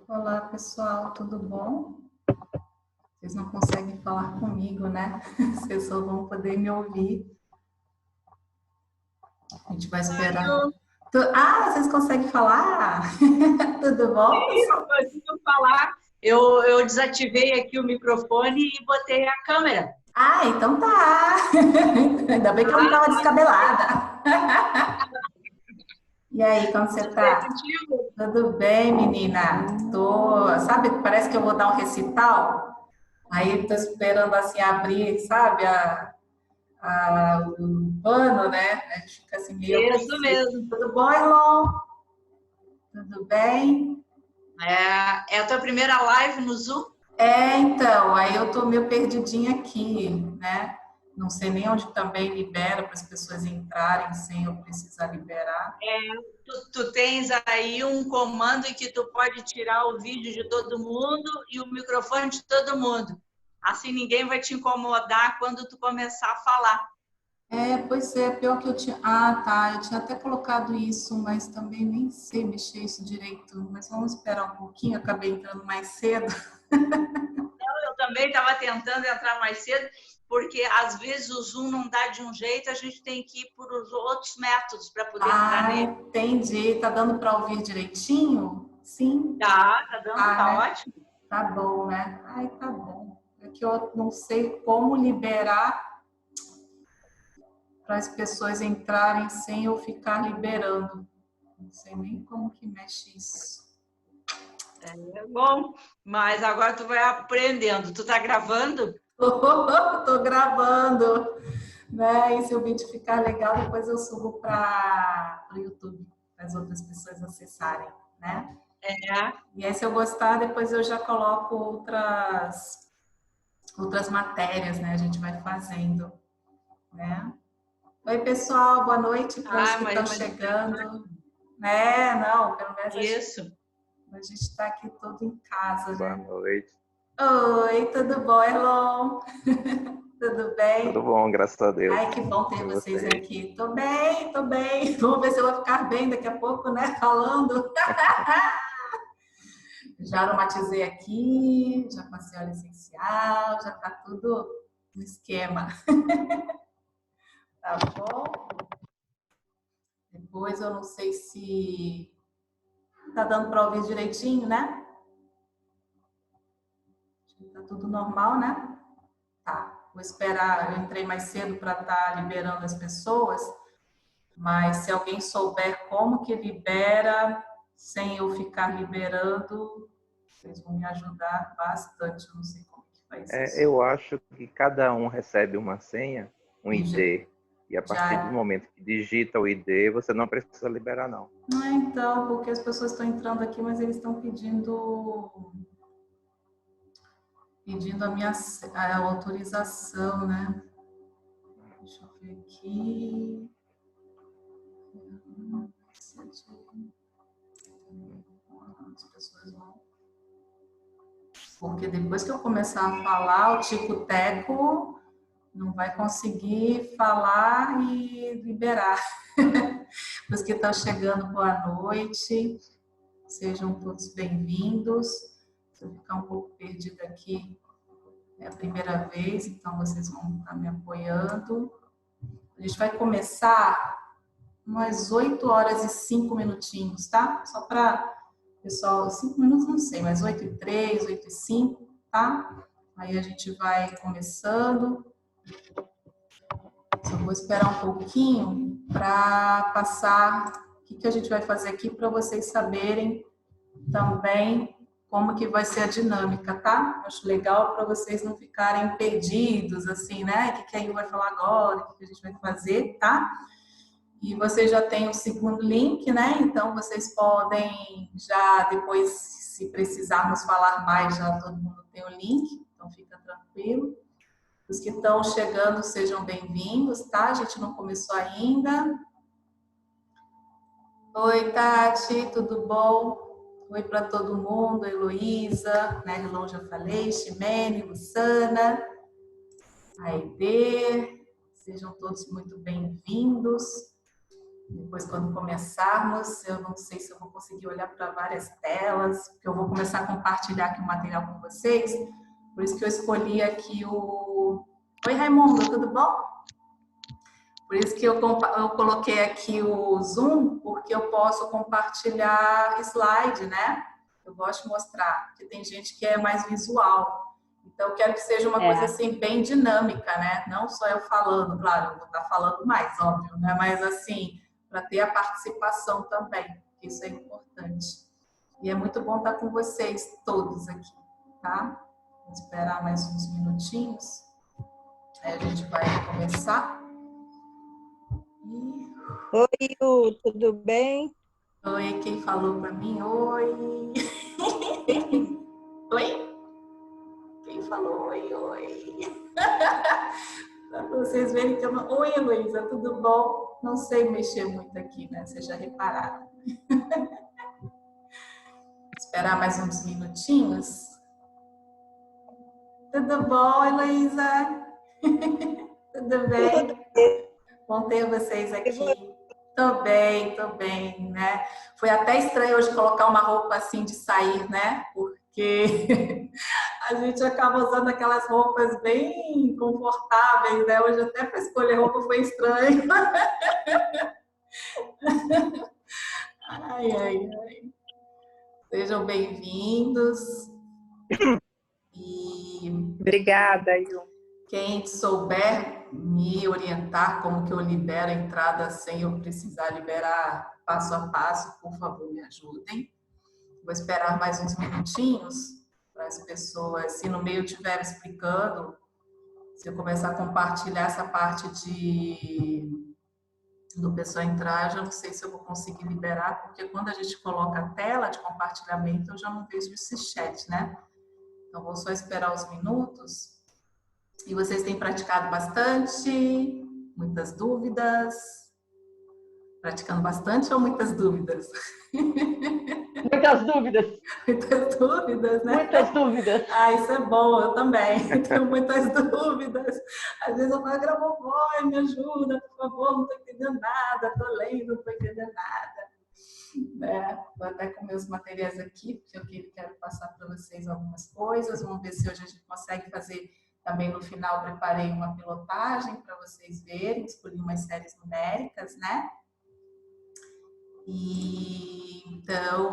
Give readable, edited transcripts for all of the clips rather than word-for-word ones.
Olá, pessoal, tudo bom? Vocês não conseguem falar comigo, né? Vocês só vão poder me ouvir. A gente vai esperar. Vocês conseguem falar? Tudo bom, Eu pessoal? consigo falar. Eu desativei aqui o microfone e botei a câmera. Então tá. Ainda bem que eu não estava descabelada. E aí, como você Tudo bem tá? contigo? Tudo bem, menina? Sabe, parece que eu vou dar um recital. Aí tô esperando assim abrir, sabe, o pano, né? A gente fica assim meio Isso apreensivo. mesmo. Tudo bom, Elon? Tudo bem? É a tua primeira live no Zoom? Então, aí eu tô meio perdidinha aqui, né? Não sei nem onde também libera para as pessoas entrarem sem eu precisar liberar. Tu tens aí um comando em que tu pode tirar o vídeo de todo mundo e o microfone de todo mundo. Assim ninguém vai te incomodar quando tu começar a falar. Pois é, pior que eu tinha. Ah, tá, eu tinha até colocado isso, mas também nem sei mexer isso direito. Mas vamos esperar um pouquinho, eu acabei entrando mais cedo. Eu também estava tentando entrar mais cedo, porque às vezes o Zoom não dá de um jeito, a gente tem que ir por os outros métodos para poder entrar nele. Entendi. Tá dando para ouvir direitinho? Sim. Tá dando, Tá, tá né? ótimo. Tá bom, né? Tá bom. É que eu não sei como liberar para as pessoas entrarem sem eu ficar liberando. Não sei nem como que mexe isso. É bom, mas agora tu vai aprendendo. Tu tá gravando? Tô gravando, né? E se o vídeo ficar legal, depois eu subo para o YouTube, para as outras pessoas acessarem, né? É. E aí, se eu gostar, depois eu já coloco outras matérias, né? A gente vai fazendo, né? Oi, pessoal, boa noite para os que estão Mas chegando. Não, pelo menos isso. a gente está aqui todo em casa, Boa né? noite. Oi, tudo bom, Elon? Tudo Tudo bem? bem, graças a Deus. Ai, que bom ter E vocês vocês? aqui. Tô bem, tô bem. Vamos ver se eu vou ficar bem daqui a pouco, né? Falando. Já aromatizei aqui, já passei óleo essencial, já tá tudo no esquema. Tá bom? Depois eu não sei se tá dando para ouvir direitinho, né? Tá tudo normal, né? Tá. Vou esperar. Eu entrei mais cedo para estar liberando as pessoas, mas se alguém souber como que libera sem eu ficar liberando, vocês vão me ajudar bastante. Eu não sei como que faz isso. Eu acho que cada um recebe uma senha, um Já, ID, e a partir do já. momento que digita o ID, você não precisa liberar, não. Então, porque as pessoas estão entrando aqui, mas eles estão pedindo a autorização, né? Deixa eu ver aqui. As pessoas vão. Porque depois que eu começar a falar, o tico-teco não vai conseguir falar e liberar. Os que estão chegando, boa noite. Sejam todos bem-vindos. Se eu ficar um pouco perdida aqui, é a primeira vez, então vocês vão estar me apoiando. A gente vai começar umas 8 horas e 5 minutinhos, tá? Só para, pessoal, 5 minutos não sei, mas 8 e 3, 8 e 5, tá? Aí a gente vai começando. Só vou esperar um pouquinho para passar o que a gente vai fazer aqui para vocês saberem também como que vai ser a dinâmica, tá? Acho legal para vocês não ficarem perdidos, assim, né? O que a Ilha vai falar agora, o que a gente vai fazer, tá? E vocês já têm o segundo link, né? Então, vocês podem já depois, se precisarmos falar mais, já todo mundo tem o link, então fica tranquilo. Os que estão chegando, sejam bem-vindos, tá? A gente não começou ainda. Oi, Tati, tudo bom? Oi para todo mundo, Heloísa, né? Hello, já falei, Ximene, Luciana, Aide, sejam todos muito bem-vindos. Depois, quando começarmos, eu não sei se eu vou conseguir olhar para várias telas, porque eu vou começar a compartilhar aqui o material com vocês. Por isso que eu escolhi aqui o... Oi, Raimundo, tudo bom? Por isso que eu coloquei aqui o Zoom, porque eu posso compartilhar slide, né? Eu gosto de mostrar, porque tem gente que é mais visual. Então, eu quero que seja uma coisa assim, bem dinâmica, né? Não só eu falando, claro, eu vou estar falando mais, óbvio, né? Mas assim, para ter a participação também, isso é importante. E é muito bom estar com vocês todos aqui, tá? Vou esperar mais uns minutinhos, aí a gente vai começar. Oi, Lu, tudo bem? Oi, quem falou para mim? Oi. Oi? Quem falou oi, oi? Para vocês verem que eu não... Oi, Heloísa, tudo bom? Não sei mexer muito aqui, né? Vocês já repararam. Esperar mais uns minutinhos. Tudo bom, Heloísa? Tudo bem? Bom ter vocês aqui. Tô bem, né? Foi até estranho hoje colocar uma roupa assim de sair, né? Porque a gente acaba usando aquelas roupas bem confortáveis, né? Hoje até para escolher roupa foi estranho. Ai, ai, ai. Sejam bem-vindos. E Obrigada, Lu. quem souber me orientar como que eu libero a entrada sem eu precisar liberar passo a passo, por favor, me ajudem. Vou esperar mais uns minutinhos para as pessoas, se no meio eu estiver explicando, se eu começar a compartilhar essa parte do pessoal entrar, já não sei se eu vou conseguir liberar, porque quando a gente coloca a tela de compartilhamento, eu já não vejo esse chat, né? Então, vou só esperar os minutos. E vocês têm praticado bastante? Muitas dúvidas? Praticando bastante ou muitas dúvidas? Muitas dúvidas. Muitas dúvidas, né? Muitas dúvidas. Ah, isso é bom, eu também tenho muitas dúvidas. Às vezes eu falo, Gravovó, me ajuda, por favor, não estou entendendo nada, estou lendo, não estou entendendo nada. Vou até com meus materiais aqui, porque eu quero passar para vocês algumas coisas. Vamos ver se hoje a gente consegue fazer também no final. Preparei uma pilotagem para vocês verem, escolhi umas séries numéricas, né? E então,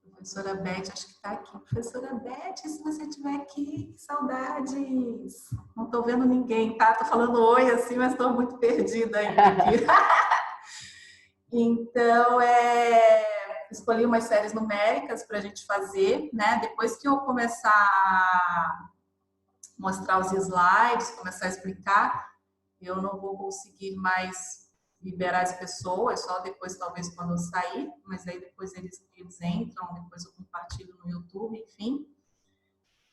professora Beth, acho que está aqui. Professora Beth, se você estiver aqui, que saudades. Não estou vendo ninguém, tá? Estou falando oi assim, mas estou muito perdida ainda aqui. Então, escolhi umas séries numéricas para a gente fazer, né? Depois que eu começar a mostrar os slides, começar a explicar, eu não vou conseguir mais liberar as pessoas, só depois, talvez, quando eu sair, mas aí depois eles entram, depois eu compartilho no YouTube, enfim.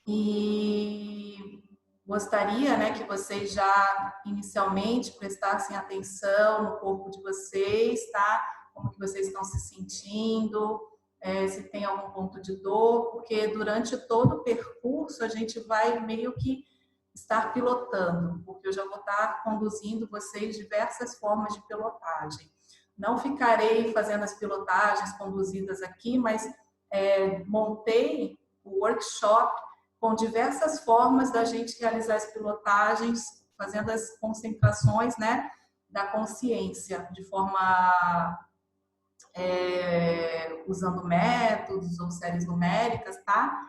E gostaria, né, que vocês já inicialmente prestassem atenção no corpo de vocês, tá? Como que vocês estão se sentindo, se tem algum ponto de dor, porque durante todo o percurso a gente vai meio que estar pilotando, porque eu já vou estar conduzindo vocês diversas formas de pilotagem. Não ficarei fazendo as pilotagens conduzidas aqui, mas montei o workshop com diversas formas da gente realizar as pilotagens, fazendo as concentrações, né, da consciência, de forma usando métodos ou séries numéricas, tá?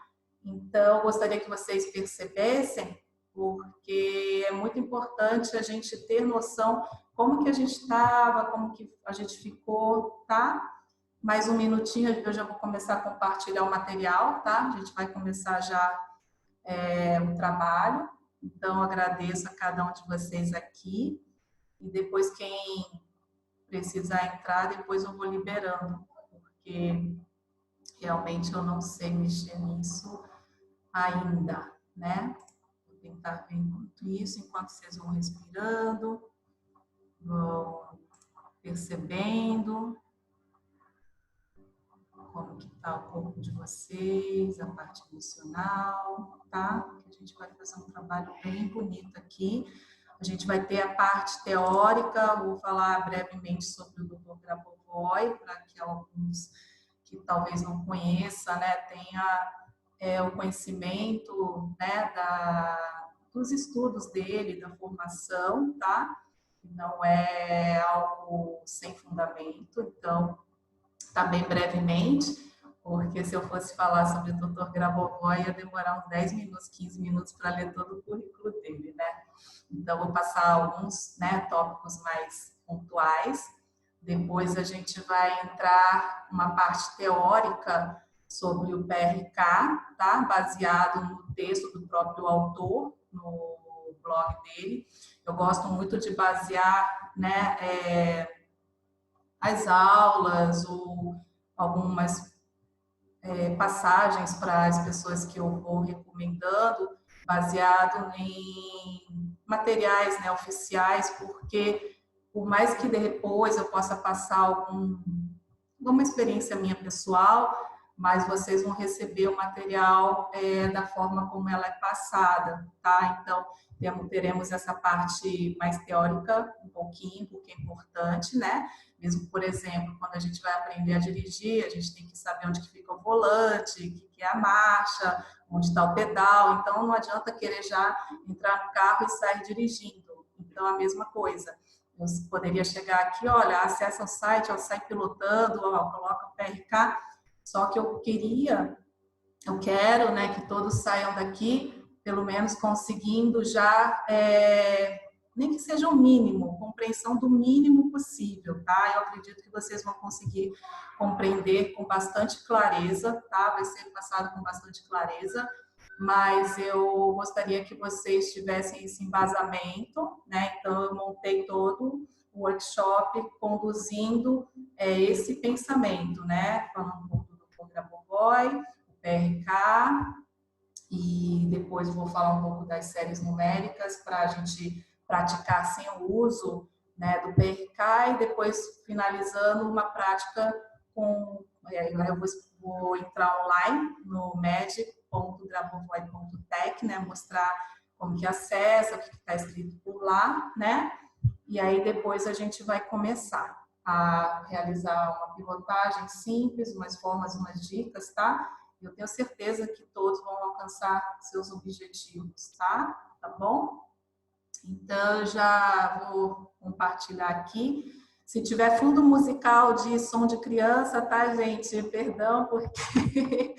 Então, gostaria que vocês percebessem, porque é muito importante a gente ter noção como que a gente estava, como que a gente ficou, tá? Mais um minutinho, eu já vou começar a compartilhar o material, tá? A gente vai começar já o trabalho. Então, agradeço a cada um de vocês aqui. E depois, quem precisar entrar, depois eu vou liberando, porque realmente eu não sei mexer nisso ainda, né? Vou tentar ver enquanto isso, enquanto vocês vão respirando, vão percebendo como que está o corpo de vocês, a parte emocional, tá? Que a gente vai fazer um trabalho bem bonito aqui. A gente vai ter a parte teórica, vou falar brevemente sobre o Dr. Grabovoi, para que alguns que talvez não conheçam, né, tenha o conhecimento, né, dos estudos dele, da formação, tá? Não é algo sem fundamento, então, tá bem brevemente, porque se eu fosse falar sobre o Dr. Grabovoi, ia demorar uns 10 minutos, 15 minutos para ler todo o currículo dele, né? Então, vou passar alguns, né, tópicos mais pontuais. Depois a gente vai entrar uma parte teórica sobre o PRK, tá? Baseado no texto do próprio autor, no blog dele. Eu gosto muito de basear, né, as aulas ou algumas passagens para as pessoas que eu vou recomendando, baseado em materiais, né, oficiais, porque por mais que depois eu possa passar alguma experiência minha pessoal, mas vocês vão receber o material da forma como ela é passada, tá? Então, teremos essa parte mais teórica, um pouquinho, porque é importante, né? Mesmo, por exemplo, quando a gente vai aprender a dirigir, a gente tem que saber onde que fica o volante, o que é a marcha, onde está o pedal. Então, não adianta querer já entrar no carro e sair dirigindo. Então, a mesma coisa. Eu poderia chegar aqui, olha, acessa o site, sai pilotando, ó, coloca o PRK. Só que eu quero, né, que todos saiam daqui, pelo menos conseguindo já, nem que seja o mínimo, compreensão do mínimo possível, tá? Eu acredito que vocês vão conseguir compreender com bastante clareza, tá? Vai ser passado com bastante clareza, mas eu gostaria que vocês tivessem esse embasamento, né? Então, eu montei todo o workshop conduzindo esse pensamento, né? Falando um pouco do Dr. Grabovoi, o PRK, e depois vou falar um pouco das séries numéricas para a gente praticar sem o uso, né, do PRK, e depois finalizando uma prática com... Agora eu vou entrar online no med.grabovoi.tech, né, mostrar como que acessa, o que está escrito por lá, né? E aí depois a gente vai começar a realizar uma pilotagem simples, umas formas, umas dicas, tá? Eu tenho certeza que todos vão alcançar seus objetivos, tá? Tá bom? Então, eu já vou compartilhar aqui. Se tiver fundo musical de som de criança, tá, gente? Perdão, porque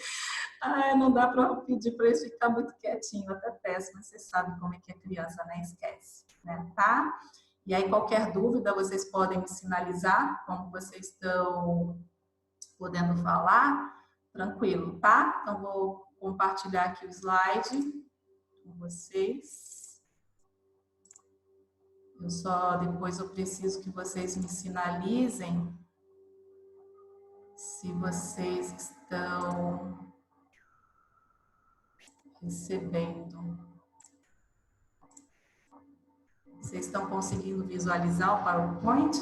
não dá para pedir para eles ficar muito quietinho, eu até peço, mas vocês sabem como é que é criança, né? Esquece, né? Tá? E aí, qualquer dúvida, vocês podem me sinalizar como vocês estão podendo falar. Tranquilo, tá? Então, vou compartilhar aqui o slide com vocês. Depois eu preciso que vocês me sinalizem se vocês estão recebendo. Vocês estão conseguindo visualizar o PowerPoint?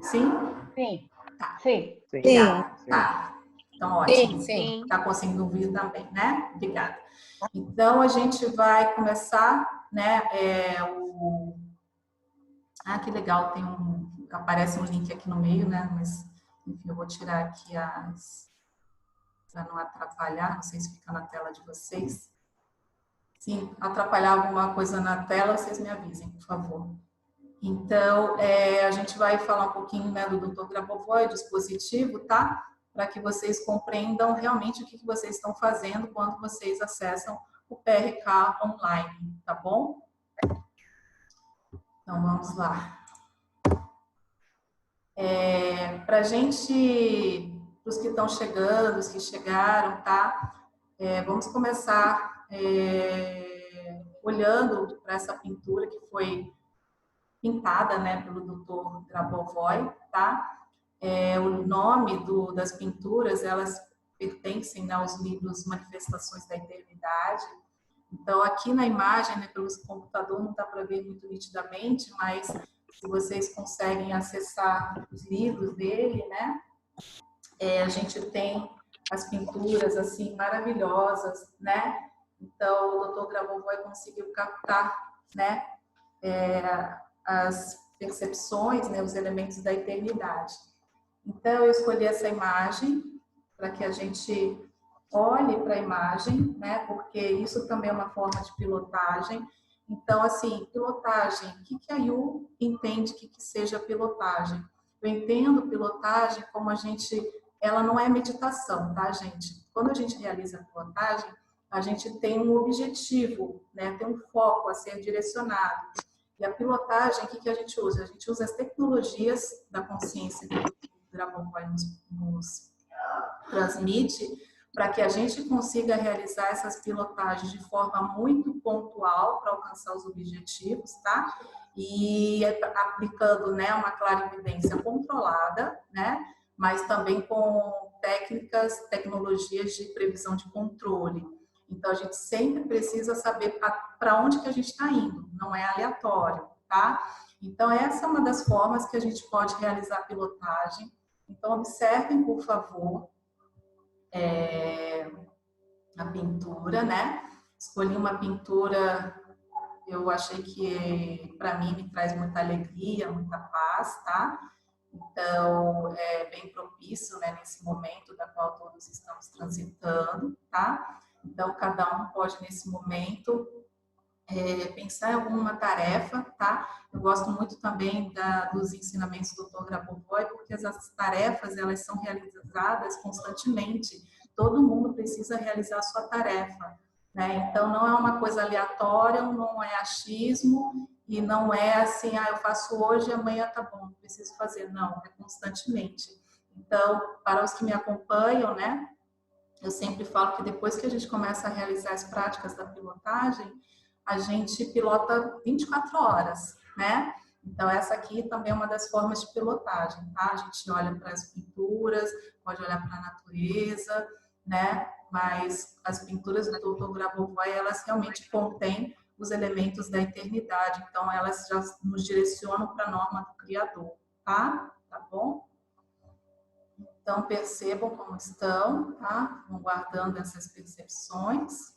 Sim? Sim. Tá. Sim. Obrigada. Tá. Então, ótimo. Sim. Está conseguindo ouvir também, né? Obrigada. Então, a gente vai começar, né? Que legal, aparece um link aqui no meio, né? Mas, enfim, eu vou tirar aqui para não atrapalhar, não sei se fica na tela de vocês. Se atrapalhar alguma coisa na tela, vocês me avisem, por favor. Então, a gente vai falar um pouquinho, né, do Dr. Grabovoi, dispositivo, tá? Para que vocês compreendam realmente o que vocês estão fazendo quando vocês acessam o PRK online, tá bom? Então, vamos lá. Para a gente, os que estão chegando, os que chegaram, tá? Vamos começar olhando para essa pintura que foi pintada, né, pelo Dr. Grabovoi, tá? O nome das pinturas, elas pertencem, né, aos livros Manifestações da Eternidade. Então, aqui na imagem, né, pelo computador não dá para ver muito nitidamente, mas se vocês conseguem acessar os livros dele, né, a gente tem as pinturas, assim, maravilhosas, né? Então, o Dr. Grabovoi conseguiu captar, né, as percepções, né, os elementos da eternidade. Então, eu escolhi essa imagem para que a gente olhe para a imagem, né, porque isso também é uma forma de pilotagem. Então, assim, pilotagem, o que a Yu entende que seja pilotagem? Eu entendo pilotagem como ela não é meditação, tá, gente? Quando a gente realiza a pilotagem, a gente tem um objetivo, né, tem um foco a ser direcionado. E a pilotagem, o que a gente usa? A gente usa as tecnologias da consciência que o Grabovoi nos transmite, para que a gente consiga realizar essas pilotagens de forma muito pontual para alcançar os objetivos, tá? E aplicando, né, uma clarividência controlada, né? Mas também com tecnologias de previsão de controle. Então, a gente sempre precisa saber para onde que a gente está indo, não é aleatório, tá? Então, essa é uma das formas que a gente pode realizar a pilotagem. Então, observem, por favor, a pintura, né? Escolhi uma pintura, eu achei que, para mim, me traz muita alegria, muita paz, tá? Então, é bem propício, né, nesse momento da qual todos estamos transitando, tá? Então, cada um pode, nesse momento, pensar em alguma tarefa, tá? Eu gosto muito também dos ensinamentos do Dr. Grabovoi, porque as tarefas, elas são realizadas constantemente. Todo mundo precisa realizar a sua tarefa, né? Então, não é uma coisa aleatória, não é achismo, e não é assim, eu faço hoje, amanhã tá bom, não preciso fazer. Não, é constantemente. Então, para os que me acompanham, né? Eu sempre falo que depois que a gente começa a realizar as práticas da pilotagem, a gente pilota 24 horas, né? Então, essa aqui também é uma das formas de pilotagem, tá? A gente olha para as pinturas, pode olhar para a natureza, né? Mas as pinturas do Dr. Grabovoi, elas realmente contêm os elementos da eternidade. Então, elas já nos direcionam para a norma do Criador, tá? Tá bom? Então, percebam como estão, tá? Vão guardando essas percepções.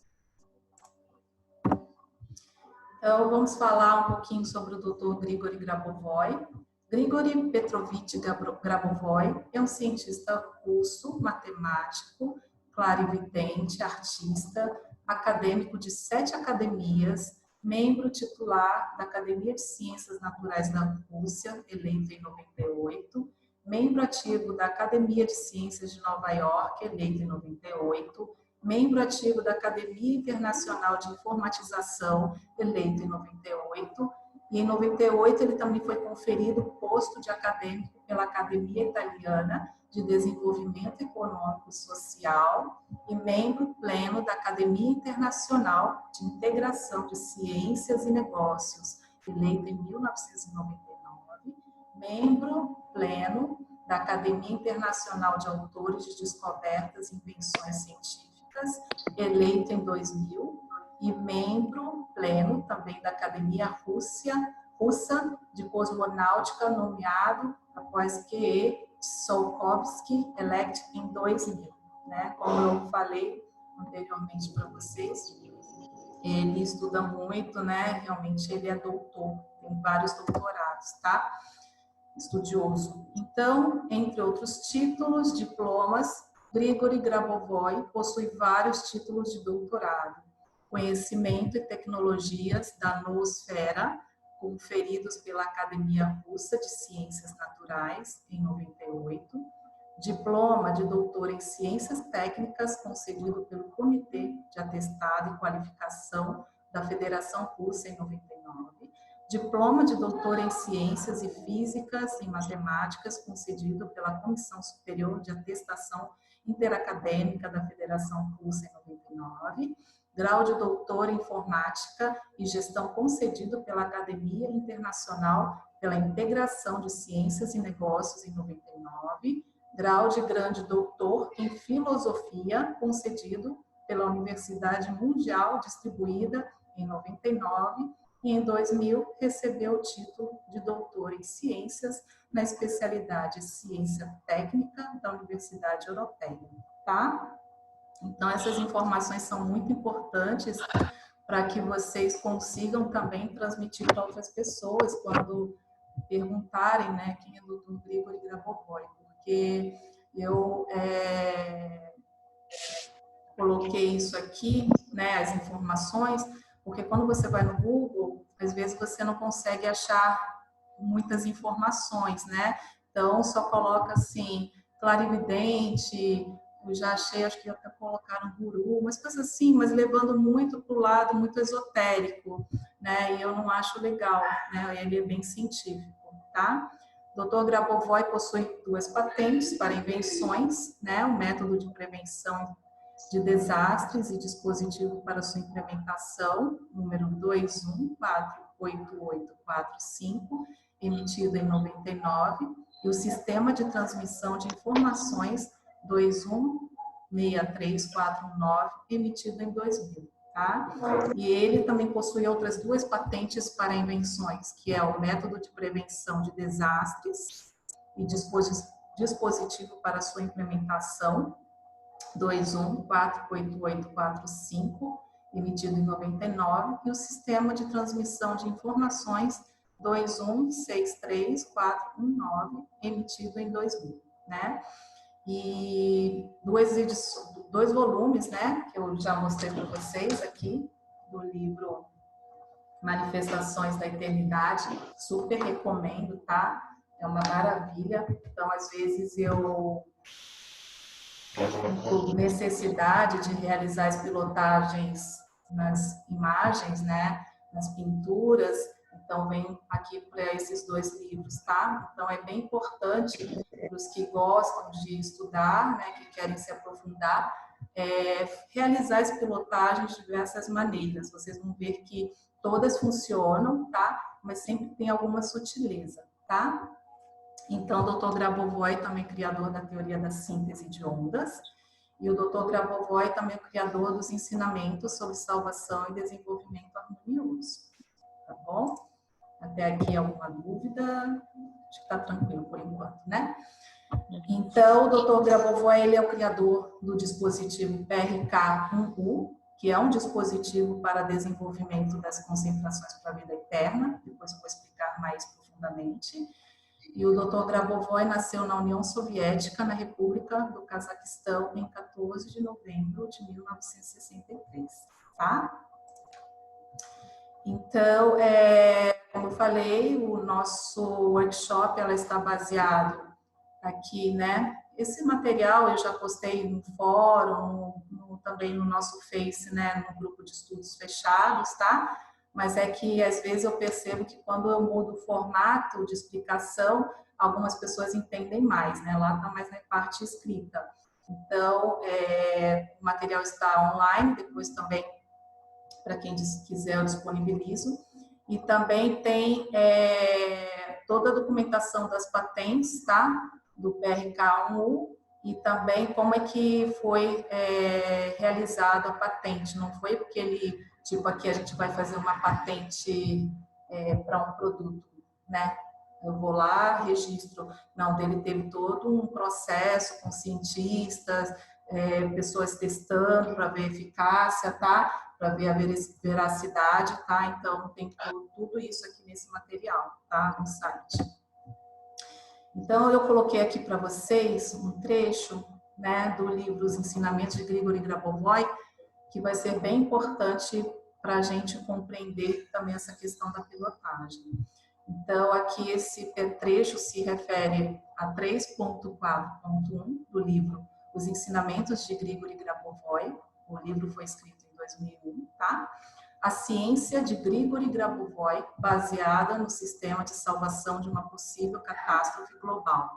Então, vamos falar um pouquinho sobre o Dr. Grigori Grabovoi. Grigori Petrovich Grabovoi é um cientista russo, matemático, clarividente, artista, acadêmico de 7 academias, membro titular da Academia de Ciências Naturais da Rússia, eleito em 98, membro ativo da Academia de Ciências de Nova York, eleito em 98, membro ativo da Academia Internacional de Informatização, eleito em 98, e em 98 ele também foi conferido o posto de acadêmico pela Academia Italiana de Desenvolvimento Econômico e Social e membro pleno da Academia Internacional de Integração de Ciências e Negócios, eleito em 1999, membro pleno da Academia Internacional de Autores de Descobertas e Invenções Científicas, eleito em 2000, e membro pleno também da Academia Russa de Cosmonáutica, nomeado após que Tsiolkovsky, eleito em 2000. Né? Como eu falei anteriormente para vocês, ele estuda muito, né? Realmente ele é doutor, tem vários doutorados, tá? Estudioso. Então, entre outros títulos, diplomas, Grigori Grabovoi possui vários títulos de doutorado. Conhecimento e tecnologias da noosfera, conferidos pela Academia Russa de Ciências Naturais, em 98. Diploma de doutor em Ciências Técnicas, concedido pelo Comitê de Atestado e Qualificação da Federação Russa, em 99. Diploma de doutor em Ciências e Físicas e Matemáticas, concedido pela Comissão Superior de Atestação Interacadêmica da Federação Russa, em 99. Grau de doutor em Informática e Gestão, concedido pela Academia Internacional pela Integração de Ciências e Negócios, em 99. Grau de grande doutor em Filosofia, concedido pela Universidade Mundial Distribuída, em 99. E em 2000 recebeu o título de doutor em Ciências na especialidade Ciência Técnica da Universidade Europeia, tá? Então, essas informações são muito importantes, para que vocês consigam também transmitir para outras pessoas quando perguntarem, né, quem é o Dr. Grigori Grabovoi, porque eu coloquei isso aqui, né, as informações, porque quando você vai no Google, às vezes você não consegue achar muitas informações, né? Então, só coloca assim, clarividente, eu já achei, acho que até colocaram guru, umas coisas assim, mas levando muito para o lado muito esotérico, né? E eu não acho legal, né? Ele é bem científico, tá? Dr. Grabovoi possui 2 patentes para invenções, né? O método de prevenção de desastres e dispositivo para sua implementação, número 2148845, emitido em 99, e o sistema de transmissão de informações 2163419, emitido em 2000. Tá? E ele também possui outras 2 patentes para invenções, que é o método de prevenção de desastres e dispositivo para sua implementação, 2148845, emitido em 99, e o sistema de transmissão de informações 2163419, emitido em 2000, né? E 2 volumes, né, que eu já mostrei para vocês aqui, do livro Manifestações da Eternidade, super recomendo, tá? É uma maravilha. Então, às vezes eu por necessidade de realizar as pilotagens nas imagens, né, nas pinturas, então venho aqui para esses 2 livros, tá? Então é bem importante para os que gostam de estudar, né, que querem se aprofundar, realizar as pilotagens de diversas maneiras. Vocês vão ver que todas funcionam, tá? Mas sempre tem alguma sutileza, tá? Então, o Dr. Grabovoi também é criador da teoria da síntese de ondas, e o Dr. Grabovoi também é criador dos ensinamentos sobre salvação e desenvolvimento harmonioso. Tá bom? Até aqui alguma dúvida? Acho que está tranquilo por enquanto, né? Então, o Dr. Grabovoi, ele é o criador do dispositivo PRK-1U, que é um dispositivo para desenvolvimento das concentrações para a vida eterna. Depois eu vou explicar mais profundamente. E o Dr. Grabovoi nasceu na União Soviética, na República do Cazaquistão, em 14 de novembro de 1963, tá? Então, como eu falei, o nosso workshop ela está baseado aqui, né? Esse material eu já postei no fórum, também no nosso Face, né? No grupo de estudos fechados, tá? Mas é que às vezes eu percebo que quando eu mudo o formato de explicação, algumas pessoas entendem mais, né? Lá está mais na parte escrita. Então, o material está online, depois também, para quem quiser, eu disponibilizo. E também tem toda a documentação das patentes, tá? Do PRK-1U, e também como é que foi realizada a patente. Não foi porque ele, tipo, aqui a gente vai fazer uma patente para um produto, né? Eu vou lá, registro. Não, dele teve todo um processo com cientistas, pessoas testando para ver a eficácia, tá? Para ver a veracidade, tá? Então, tem tudo isso aqui nesse material, tá? No site. Então, eu coloquei aqui para vocês um trecho, né, do livro Os Ensinamentos de Grigori Grabovoi, que vai ser bem importante para a gente compreender também essa questão da pilotagem. Então, aqui esse trecho se refere a 3.4.1 do livro Os Ensinamentos de Grigori Grabovoi. O livro foi escrito em 2001, tá? A ciência de Grigori Grabovoi, baseada no sistema de salvação de uma possível catástrofe global.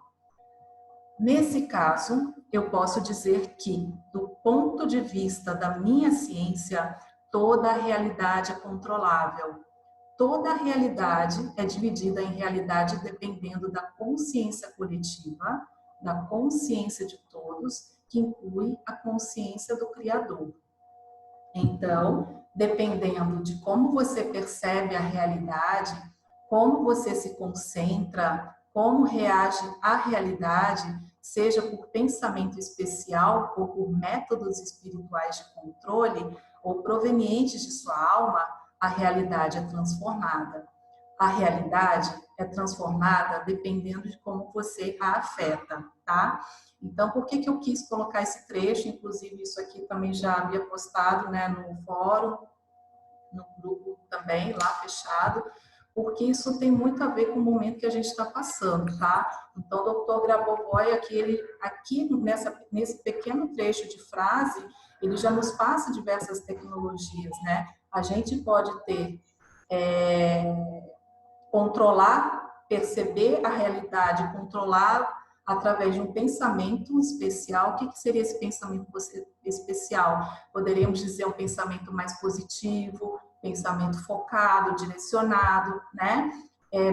Nesse caso, eu posso dizer que, do ponto de vista da minha ciência, toda a realidade é controlável. Toda a realidade é dividida em realidade dependendo da consciência coletiva, da consciência de todos, que inclui a consciência do Criador. Então, dependendo de como você percebe a realidade, como você se concentra, como reage à realidade, seja por pensamento especial ou por métodos espirituais de controle, ou provenientes de sua alma, a realidade é transformada. A realidade é transformada dependendo de como você a afeta, tá? Então, por que eu quis colocar esse trecho? Inclusive, isso aqui também já havia postado, né, no fórum, no grupo também, lá fechado, porque isso tem muito a ver com o momento que a gente está passando, tá? Então, o Dr. Grabovoi, aqui nesse pequeno trecho de frase, ele já nos passa diversas tecnologias, né? A gente pode ter, controlar, perceber a realidade, controlar através de um pensamento especial. O que seria esse pensamento especial? Poderíamos dizer um pensamento mais positivo, pensamento focado, direcionado, né?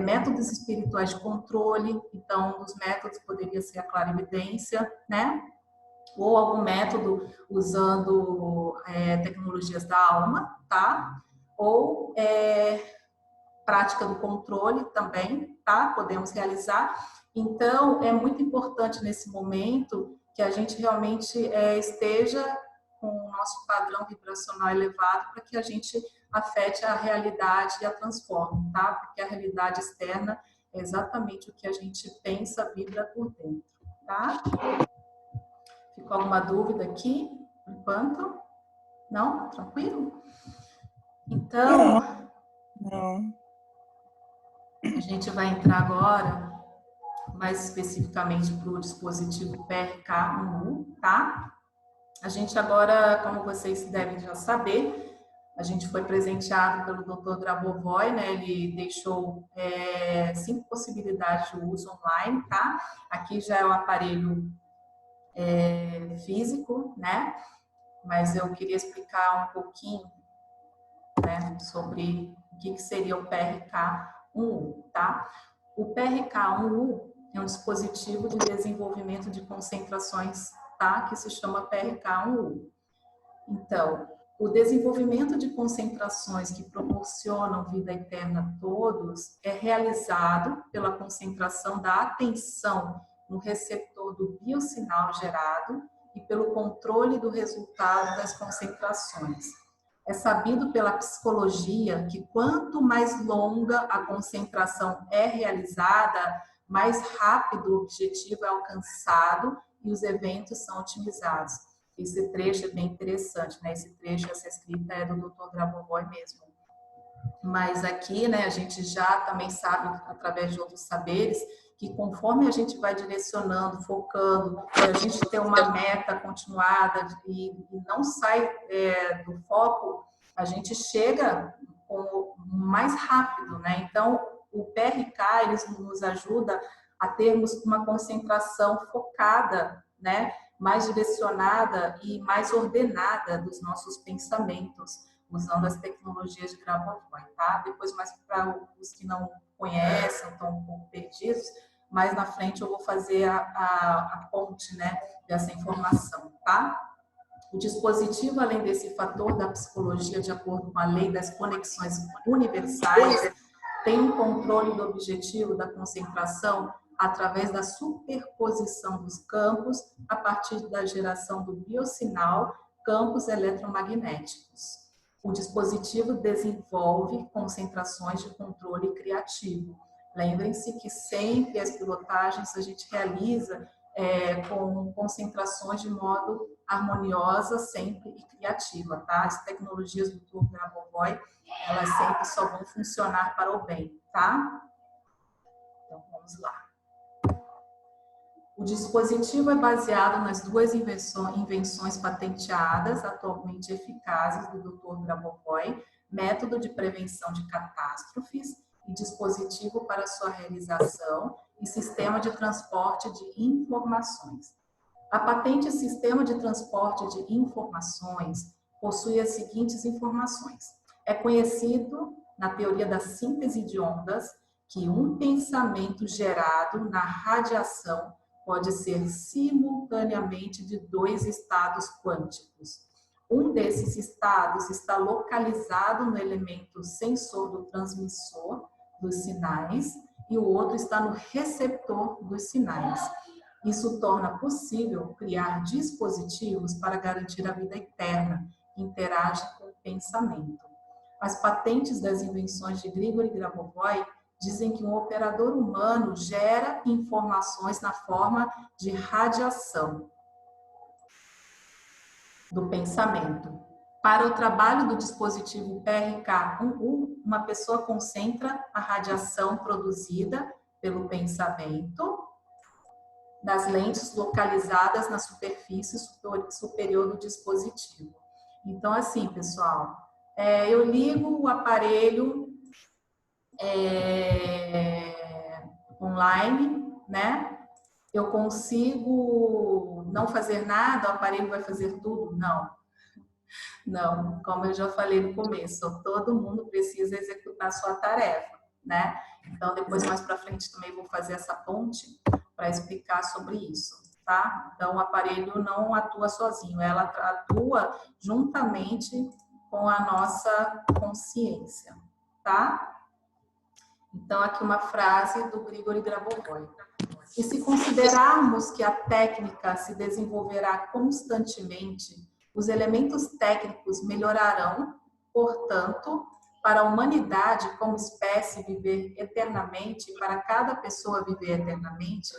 Métodos espirituais de controle. Então, um dos métodos poderia ser a clarividência, né? Ou algum método usando tecnologias da alma, tá? Ou prática do controle também, tá? Podemos realizar. Então, é muito importante nesse momento que a gente realmente esteja com o nosso padrão vibracional elevado para que a gente afete a realidade e a transforme, tá? Porque a realidade externa é exatamente o que a gente pensa, vibra por dentro, tá? Ficou alguma dúvida aqui, por enquanto? Não? Tranquilo? Então, Não. a gente vai entrar agora mais especificamente para o dispositivo PRK1U, tá? A gente agora, como vocês devem já saber, a gente foi presenteado pelo Dr. Grabovoi, né? Ele deixou 5 possibilidades de uso online, tá? Aqui já é o aparelho físico, né? Mas eu queria explicar um pouquinho, né, sobre o que seria o PRK1U, tá? O PRK1U é um dispositivo de desenvolvimento de concentrações, tá? Que se chama PRK1U. Então, o desenvolvimento de concentrações que proporcionam vida eterna a todos é realizado pela concentração da atenção no receptor do biosinal gerado e pelo controle do resultado das concentrações. É sabido pela psicologia que quanto mais longa a concentração é realizada, mais rápido o objetivo é alcançado e os eventos são otimizados. Esse trecho é bem interessante, né? Esse trecho, essa escrita é do Dr. Grabovoi mesmo. Mas aqui, né, a gente já também sabe, através de outros saberes, que conforme a gente vai direcionando, focando, a gente tem uma meta continuada e não sai do foco, a gente chega mais rápido, né? Então, o PRK, eles nos ajuda a termos uma concentração focada, né? Mais direcionada e mais ordenada dos nossos pensamentos, usando as tecnologias de Grabovoi, tá? Depois, mais para os que não conhecem, estão um pouco perdidos, mais na frente eu vou fazer a ponte, né, dessa informação, tá? O dispositivo, além desse fator da psicologia, de acordo com a lei das conexões universais, tem um controle do objetivo da concentração através da superposição dos campos a partir da geração do biosinal, campos eletromagnéticos. O dispositivo desenvolve concentrações de controle criativo. Lembrem-se que sempre as pilotagens a gente realiza com concentrações de modo harmoniosa, sempre e criativa, tá? As tecnologias do Dr. Grabovoi, elas sempre só vão funcionar para o bem, tá? Então, vamos lá. O dispositivo é baseado nas 2 invenções patenteadas, atualmente eficazes, do Dr. Grabovoi, método de prevenção de catástrofes e dispositivo para sua realização e sistema de transporte de informações. A patente Sistema de Transporte de Informações possui as seguintes informações. É conhecido, na teoria da síntese de ondas, que um pensamento gerado na radiação pode ser simultaneamente de 2 estados quânticos. Um desses estados está localizado no elemento sensor do transmissor dos sinais e o outro está no receptor dos sinais. Isso torna possível criar dispositivos para garantir a vida eterna, que interagem com pensamento. As patentes das invenções de Grigori Grabovoi dizem que um operador humano gera informações na forma de radiação do pensamento. Para o trabalho do dispositivo PRK-1U, uma pessoa concentra a radiação produzida pelo pensamento nas lentes localizadas na superfície superior do dispositivo. Então, assim, pessoal, eu ligo o aparelho online, né? Eu consigo não fazer nada, o aparelho vai fazer tudo? Não. Não, como eu já falei no começo, todo mundo precisa executar a sua tarefa, né? Então, depois, mais para frente, também vou fazer essa ponte para explicar sobre isso, tá? Então, o aparelho não atua sozinho, ela atua juntamente com a nossa consciência, tá? Então, aqui uma frase do Grigori Grabovoi. E se considerarmos que a técnica se desenvolverá constantemente, os elementos técnicos melhorarão, portanto, para a humanidade como espécie viver eternamente, para cada pessoa viver eternamente,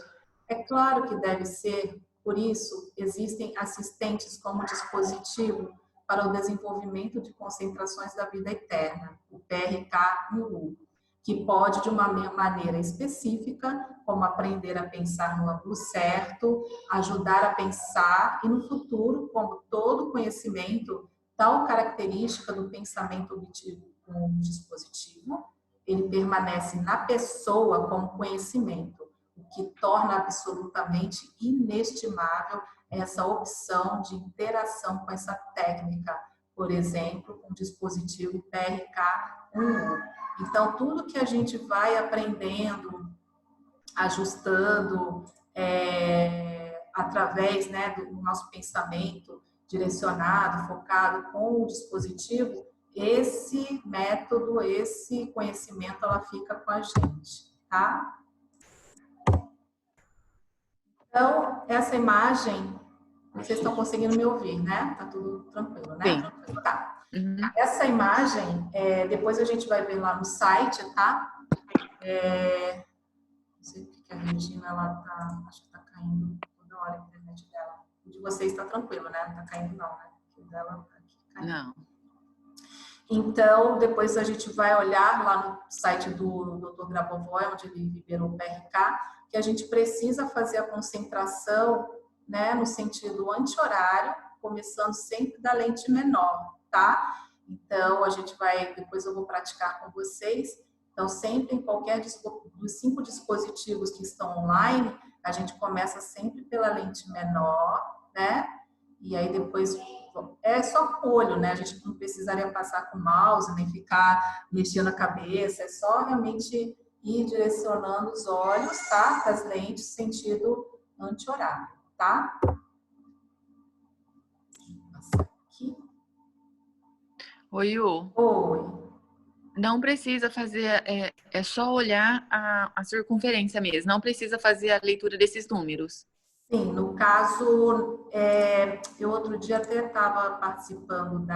é claro que deve ser, por isso, existem assistentes como dispositivo para o desenvolvimento de concentrações da vida eterna, o PRK-1U, que pode, de uma maneira específica, como aprender a pensar no ângulo certo, ajudar a pensar e, no futuro, como todo conhecimento, tal característica do pensamento obtido com o dispositivo, ele permanece na pessoa como conhecimento, o que torna absolutamente inestimável essa opção de interação com essa técnica, por exemplo, com o dispositivo PRK-1U. Então, tudo que a gente vai aprendendo, ajustando, através, né, do nosso pensamento direcionado, focado com o dispositivo, esse método, esse conhecimento, ela fica com a gente, tá? Então, essa imagem, vocês estão conseguindo me ouvir, né? Tá tudo tranquilo, né? Sim. Tá. Uhum. Essa imagem, depois a gente vai ver lá no site, tá? Não sei porque a Regina, ela tá, acho que tá caindo toda hora a internet dela. O de vocês tá tranquilo, né? Não tá caindo não, né? O dela tá aqui caindo. Não. Então, depois a gente vai olhar lá no site do Dr. Grabovoi, onde ele liberou o PRK, que a gente precisa fazer a concentração, né, no sentido anti-horário, começando sempre da lente menor, tá? Então, a gente vai, depois eu vou praticar com vocês. Então, sempre em qualquer dos 5 dispositivos que estão online, a gente começa sempre pela lente menor, né? E aí depois é só com o olho, né? A gente não precisaria passar com o mouse, nem ficar mexendo a cabeça, é só realmente ir direcionando os olhos, tá? Para as lentes, sentido anti-horário, tá? Aqui. Oi, Yu. Oi. Não precisa fazer, é só olhar a circunferência mesmo, não precisa fazer a leitura desses números. Sim, no caso, eu outro dia até estava participando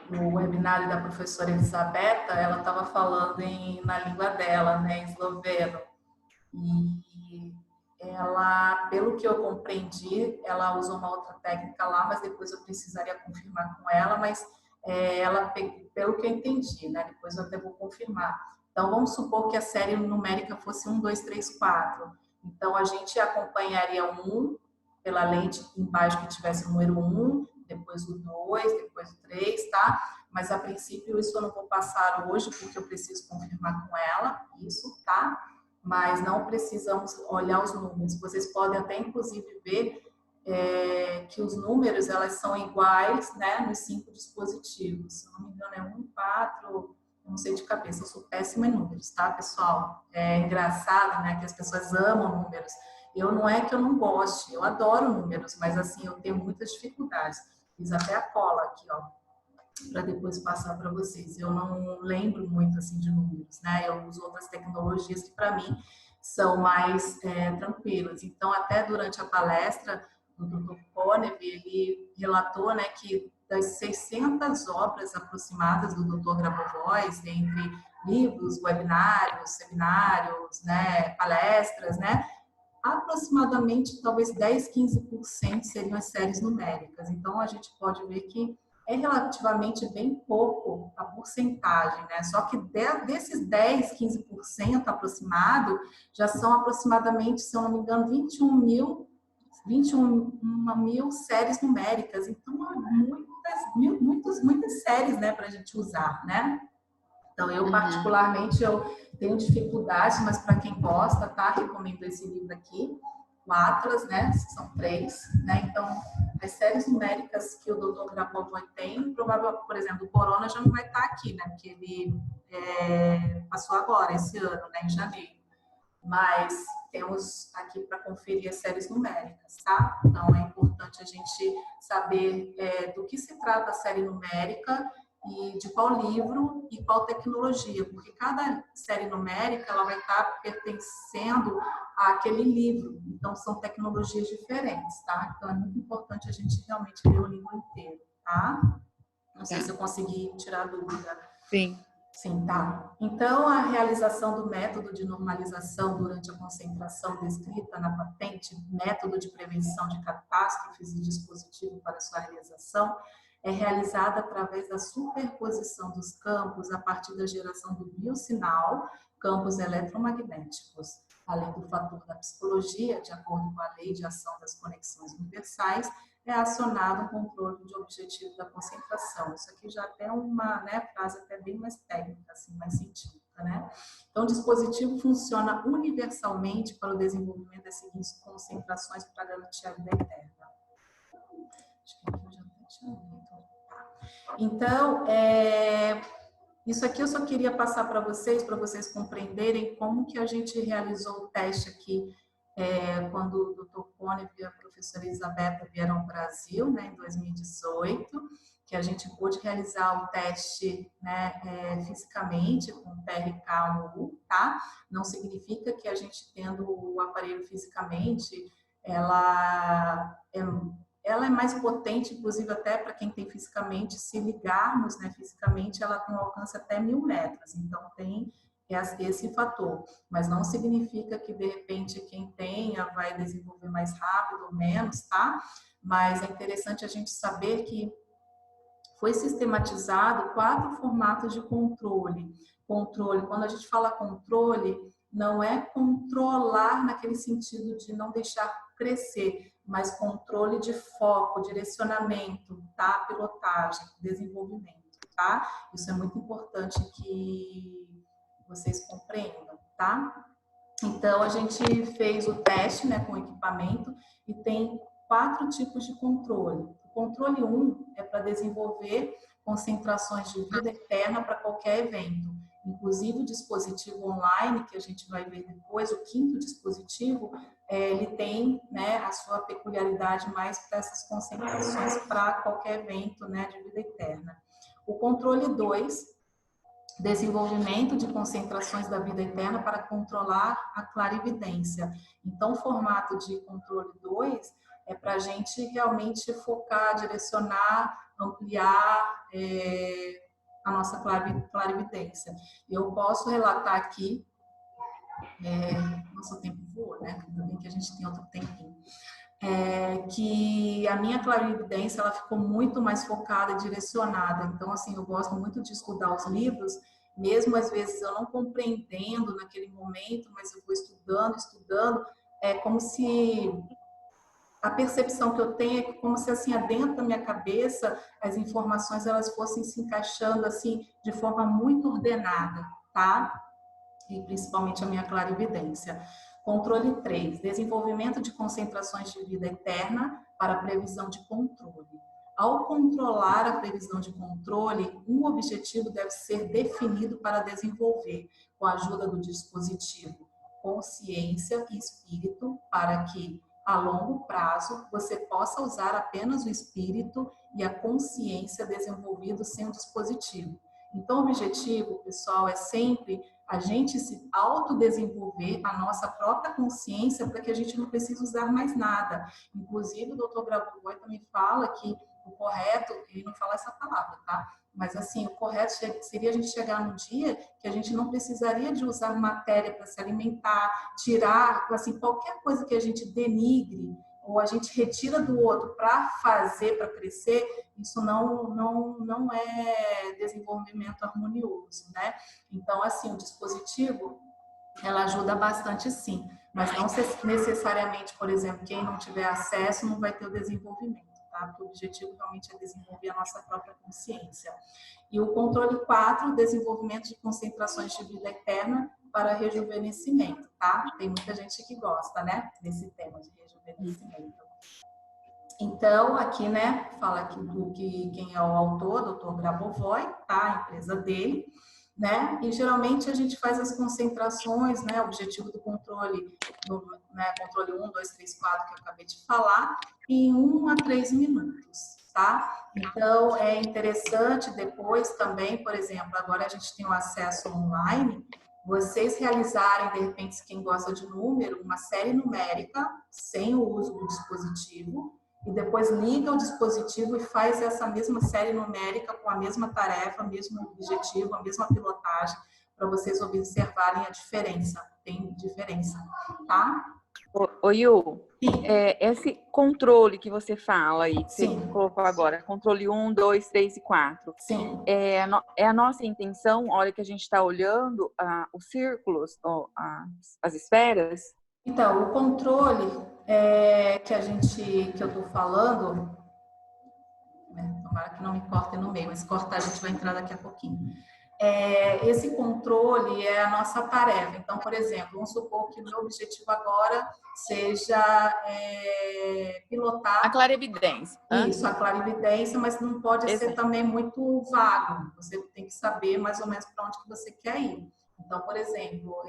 do webinário da professora Elisabetta, ela estava falando na língua dela, né, em esloveno. E ela, pelo que eu compreendi, ela usou uma outra técnica lá, mas depois eu precisaria confirmar com ela, mas ela, pelo que eu entendi, né, depois eu até vou confirmar. Então, vamos supor que a série numérica fosse 1, 2, 3, 4. Então, a gente acompanharia o 1 pela lente embaixo que tivesse o número 1, depois o 2, depois o 3, tá? Mas, a princípio, isso eu não vou passar hoje, porque eu preciso confirmar com ela, isso, tá? Mas não precisamos olhar os números. Vocês podem até, inclusive, ver que os números, elas são iguais, né, nos 5 dispositivos. Se não me engano, é 1, 4... não sei de cabeça, eu sou péssima em números, tá, pessoal? É engraçado, né, que as pessoas amam números. Não é que eu não goste, eu adoro números, mas assim, eu tenho muitas dificuldades. Fiz até a cola aqui, ó, para depois passar para vocês. Eu não lembro muito, assim, de números, né? Eu uso outras tecnologias que, para mim, são mais tranquilas. Então, até durante a palestra, do Dr. Konev, ele relatou, né, que das 600 obras aproximadas do Dr. Grabovoi, entre livros, webinários, seminários, né, palestras, né, aproximadamente talvez 10, 15% seriam as séries numéricas. Então, a gente pode ver que é relativamente bem pouco a porcentagem, né? Só que desses 10, 15% aproximado, já são aproximadamente, se eu não me engano, 21 mil séries numéricas. Então, muitas séries, né, para a gente usar, né? Então, eu particularmente, eu tenho dificuldade, mas para quem gosta, tá? Recomendo esse livro aqui, o Atlas, né? São 3, né? Então, as séries numéricas que o Dr. Grabovoi tem, provavelmente, por exemplo, o Corona já não vai estar aqui, né? Porque ele passou agora, esse ano, né? Em janeiro. Mas temos aqui para conferir as séries numéricas, tá? Então, é importante a gente saber do que se trata a série numérica e de qual livro e qual tecnologia, porque cada série numérica ela vai estar pertencendo àquele livro, então são tecnologias diferentes, tá? Então é muito importante a gente realmente ler o livro inteiro, tá? Não sei se eu consegui tirar a dúvida. Sim. Sim, tá. Então, a realização do método de normalização durante a concentração descrita na patente, método de prevenção de catástrofes e dispositivo para sua realização, é realizada através da superposição dos campos a partir da geração do biosinal, campos eletromagnéticos, além do fator da psicologia, de acordo com a lei de ação das conexões universais, é acionado o controle de objetivo da concentração. Isso aqui já é uma, né, frase até bem mais técnica, assim, mais científica, né? Então, o dispositivo funciona universalmente para o desenvolvimento das seguintes concentrações para garantir a vida eterna. Acho que aqui eu já até tinha lido. Então, isso aqui eu só queria passar para vocês compreenderem como que a gente realizou o teste aqui quando o Dr. Konev e a professora Elisabetta vieram ao Brasil, né, em 2018, que a gente pôde realizar o teste, né, fisicamente com o PRK-1U, tá? Não significa que a gente tendo o aparelho fisicamente, ela é mais potente, inclusive até para quem tem fisicamente, se ligarmos, né, fisicamente, ela tem um alcance até 1000 metros, então tem esse fator, mas não significa que de repente quem tenha vai desenvolver mais rápido ou menos, tá? Mas é interessante a gente saber que foi sistematizado 4 formatos de controle. Controle, quando a gente fala controle, não é controlar naquele sentido de não deixar crescer, mas controle de foco, direcionamento, tá? Pilotagem, desenvolvimento, tá? Isso é muito importante que vocês compreendam, tá? Então, a gente fez o teste, né, com o equipamento e tem 4 tipos de controle. O controle 1 é para desenvolver concentrações de vida eterna para qualquer evento. Inclusive, o dispositivo online, que a gente vai ver depois, o 5º dispositivo, ele tem, né, a sua peculiaridade mais para essas concentrações para qualquer evento, né, de vida eterna. O controle 2, desenvolvimento de concentrações da vida eterna para controlar a clarividência. Então, o formato de controle 2 é para a gente realmente focar, direcionar, ampliar a nossa clarividência. Eu posso relatar aqui, nosso tempo voa, né? Ainda bem que a gente tem outro tempinho. Que a minha clarividência ela ficou muito mais focada e direcionada. Então, assim, eu gosto muito de estudar os livros, mesmo às vezes eu não compreendendo naquele momento, mas eu vou estudando, é como se a percepção que eu tenho é como se assim dentro da minha cabeça as informações elas fossem se encaixando assim de forma muito ordenada, tá? E principalmente a minha clarividência. Controle 3, desenvolvimento de concentrações de vida eterna para previsão de controle. Ao controlar a previsão de controle, um objetivo deve ser definido para desenvolver, com a ajuda do dispositivo consciência e espírito, para que, a longo prazo, você possa usar apenas o espírito e a consciência desenvolvidos sem o dispositivo. Então, o objetivo, pessoal, é sempre a gente se autodesenvolver a nossa própria consciência para que a gente não precise usar mais nada. Inclusive, o Dr. Grabovoi também fala que o correto, ele não fala essa palavra, tá? Mas assim, o correto seria a gente chegar num dia que a gente não precisaria de usar matéria para se alimentar, tirar, assim, qualquer coisa que a gente denigre ou a gente retira do outro para fazer, para crescer, isso não é desenvolvimento harmonioso, né? Então, assim, o dispositivo, ela ajuda bastante sim, mas não necessariamente, por exemplo, quem não tiver acesso não vai ter o desenvolvimento, tá? Porque o objetivo realmente é desenvolver a nossa própria consciência. E o controle 4, desenvolvimento de concentrações de vida eterna para rejuvenescimento, tá? Tem muita gente que gosta, né, desse tema de rejuvenescimento. Então, aqui, né, fala aqui quem é o autor, Dr. Grabovoi, tá? A empresa dele, né? E geralmente a gente faz as concentrações, né? O objetivo do controle, controle 1, 2, 3, 4, que eu acabei de falar, em 1 a 3 minutos, tá? Então, é interessante depois também, por exemplo, agora a gente tem o acesso online, vocês realizarem, de repente, quem gosta de número, uma série numérica, sem o uso do dispositivo, e depois liga o dispositivo e faz essa mesma série numérica com a mesma tarefa, mesmo objetivo, a mesma pilotagem, para vocês observarem a diferença. Tem diferença, tá? Ô Yu, esse controle que você fala aí, que você colocou agora, controle 1, 2, 3 e 4. Sim. É a nossa intenção, a hora que a gente está olhando os círculos, as esferas? Então, o controle que eu estou falando, tomara que não me cortem no meio, mas cortar a gente vai entrar daqui a pouquinho. Esse controle é a nossa tarefa. Então, por exemplo, vamos supor que o meu objetivo agora seja pilotar... A clarividência. Isso, a clarividência, mas não pode ser também muito vago. Você tem que saber mais ou menos para onde que você quer ir. Então, por exemplo,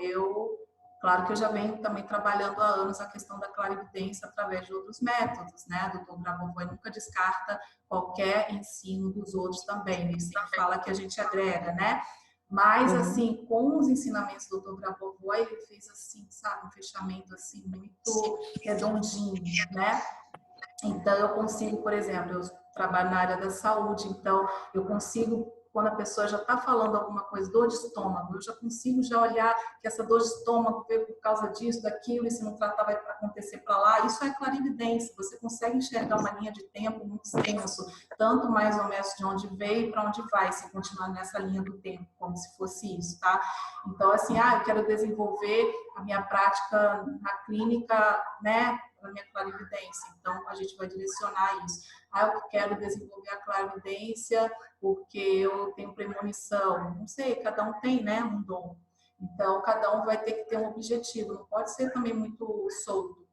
claro que eu já venho também trabalhando há anos a questão da clarividência através de outros métodos, né? O Dr. Grabovoi nunca descarta qualquer ensino dos outros também, ele sempre fala que a gente agrega, né? Mas, assim, com os ensinamentos do Dr. Grabovoi, ele fez, assim, sabe, um fechamento, assim, muito redondinho, né? Então, eu consigo, por exemplo, eu trabalho na área da saúde, então eu consigo, quando a pessoa já está falando alguma coisa, dor de estômago, eu já consigo olhar que essa dor de estômago veio por causa disso, daquilo, e se não tratar vai acontecer para lá. Isso é clarividência, você consegue enxergar uma linha de tempo muito extenso, tanto mais ou menos de onde veio e para onde vai, se continuar nessa linha do tempo, como se fosse isso, tá? Então, assim, eu quero desenvolver a minha prática na clínica, né, na minha clarividência, então a gente vai direcionar isso. Eu quero desenvolver a clarividência porque eu tenho premonição, não sei, cada um tem, né, um dom. Então, cada um vai ter que ter um objetivo, não pode ser também muito solto.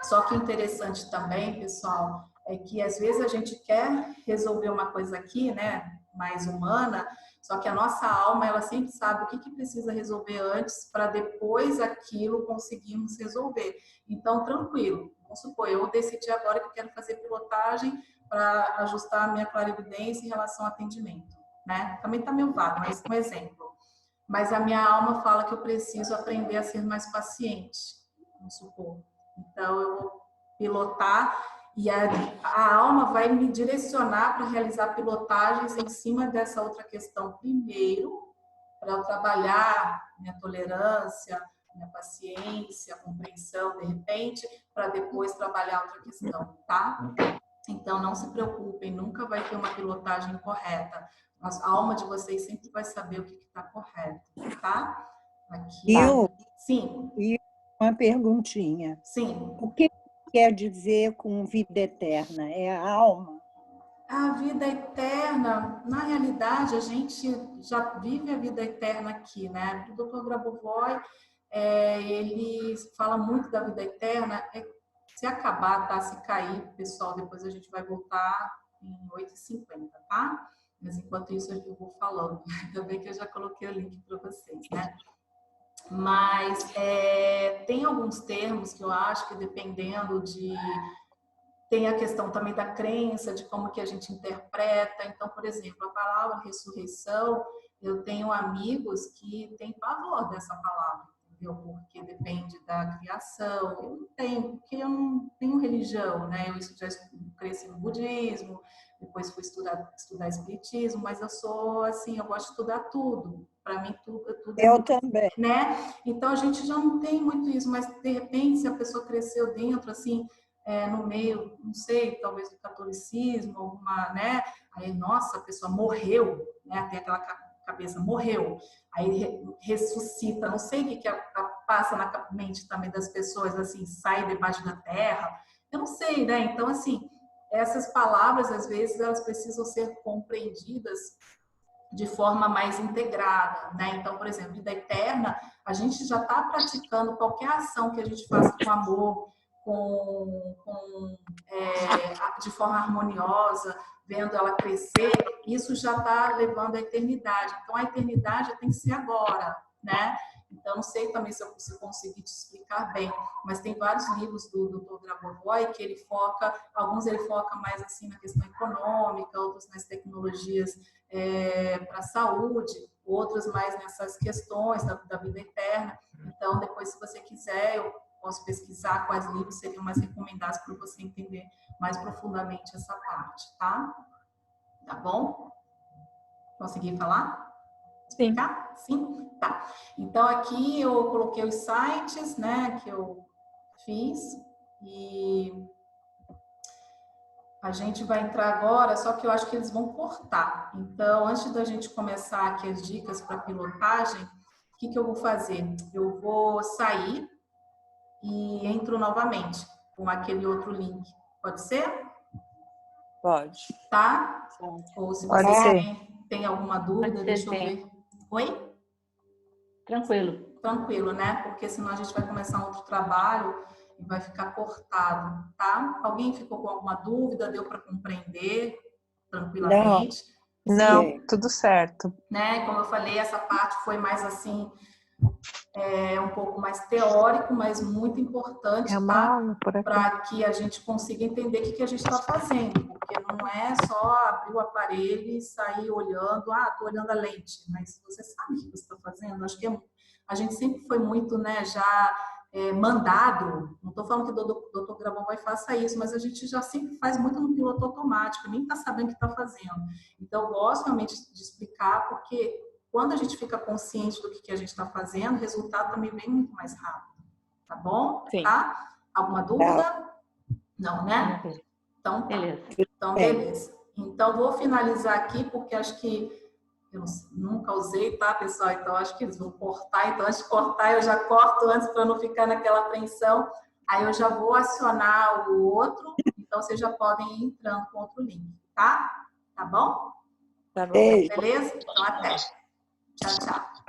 Só que interessante também, pessoal, é que às vezes a gente quer resolver uma coisa aqui, né, mais humana, só que a nossa alma, ela sempre sabe o que precisa resolver antes para depois aquilo conseguirmos resolver. Então, tranquilo. Vamos supor, eu decidi agora que eu quero fazer pilotagem para ajustar a minha clarividência em relação ao atendimento, né? Também está meio vago, mas um exemplo. Mas a minha alma fala que eu preciso aprender a ser mais paciente, vamos supor. Então, eu vou pilotar e a alma vai me direcionar para realizar pilotagens em cima dessa outra questão primeiro, para eu trabalhar minha tolerância, minha paciência, compreensão, de repente, para depois trabalhar outra questão, tá? Então, não se preocupem, nunca vai ter uma pilotagem correta. A alma de vocês sempre vai saber o que está correto, tá? Aqui. Sim. E uma perguntinha. Sim. O que quer dizer com vida eterna? É a alma? A vida eterna, na realidade, a gente já vive a vida eterna aqui, né? O Dr. Grabovoi, ele fala muito da vida eterna. Se acabar, tá? Se cair, pessoal, depois a gente vai voltar em 8h50, tá? Mas enquanto isso eu vou falando. Ainda bem que eu já coloquei o link para vocês, né? Mas tem alguns termos que eu acho que dependendo de... Tem a questão também da crença, de como que a gente interpreta. Então, por exemplo, a palavra ressurreição, eu tenho amigos que têm pavor dessa palavra, entendeu? Porque depende da criação. Eu não tenho, porque eu não tenho religião, né? Eu já cresci no budismo, depois fui estudar espiritismo, mas eu sou assim, eu gosto de estudar tudo. Para mim, tudo é Eu muito, também. né? Então a gente já não tem muito isso, mas de repente, se a pessoa cresceu dentro, assim, no meio, não sei, talvez do catolicismo, alguma, né? Aí, nossa, a pessoa morreu, né? Tem aquela cabeça, morreu. Aí ressuscita, não sei o que passa na mente também das pessoas, assim, sai debaixo da terra. Eu não sei, né? Então, assim, essas palavras, às vezes, elas precisam ser compreendidas de forma mais integrada, né? Então, por exemplo, vida eterna, a gente já está praticando qualquer ação que a gente faça com amor, de forma harmoniosa, vendo ela crescer, isso já está levando à eternidade. Então, a eternidade tem que ser agora, né? Então, não sei também se eu consegui te explicar bem, mas tem vários livros do Dr. Grabovoi que ele foca, alguns ele foca mais assim na questão econômica, outros nas tecnologias para a saúde, outros mais nessas questões da vida eterna. Então, depois, se você quiser, eu posso pesquisar quais livros seriam mais recomendados para você entender mais profundamente essa parte, tá? Tá bom? Consegui falar? Explicar? Sim? Tá. Então, aqui eu coloquei os sites, né, que eu fiz e a gente vai entrar agora, só que eu acho que eles vão cortar. Então, antes da gente começar aqui as dicas para pilotagem, o que eu vou fazer? Eu vou sair e entro novamente com aquele outro link. Pode ser? Pode. Tá? Ou se você tem alguma dúvida, deixa eu ver. Oi? Tranquilo. Tranquilo, né? Porque senão a gente vai começar um outro trabalho e vai ficar cortado, tá? Alguém ficou com alguma dúvida? Deu para compreender tranquilamente? Não, tudo certo. Né? Como eu falei, essa parte foi mais assim, um pouco mais teórico, mas muito importante, tá? Para que a gente consiga entender o que a gente está fazendo, porque não é só abrir o aparelho e sair olhando, estou olhando a lente, mas você sabe o que você está fazendo? Acho que a gente sempre foi muito, né, já mandado, não estou falando que o doutor Grabovoi faça isso, mas a gente já sempre faz muito no piloto automático, nem está sabendo o que está fazendo. Então, eu gosto realmente de explicar, porque quando a gente fica consciente do que a gente está fazendo, o resultado também vem muito mais rápido. Tá bom? Sim. Tá? Alguma dúvida? Não, né? Então, tá. Beleza. Então, beleza. Então, vou finalizar aqui, porque acho que eu nunca usei, tá, pessoal? Então, acho que eles vão cortar. Então, antes de cortar, eu já corto antes para não ficar naquela apreensão. Aí, eu já vou acionar o outro. Então, vocês já podem ir entrando com outro link, tá? Tá bom? Tá bom. Beleza? Então, até. Tchau, tchau.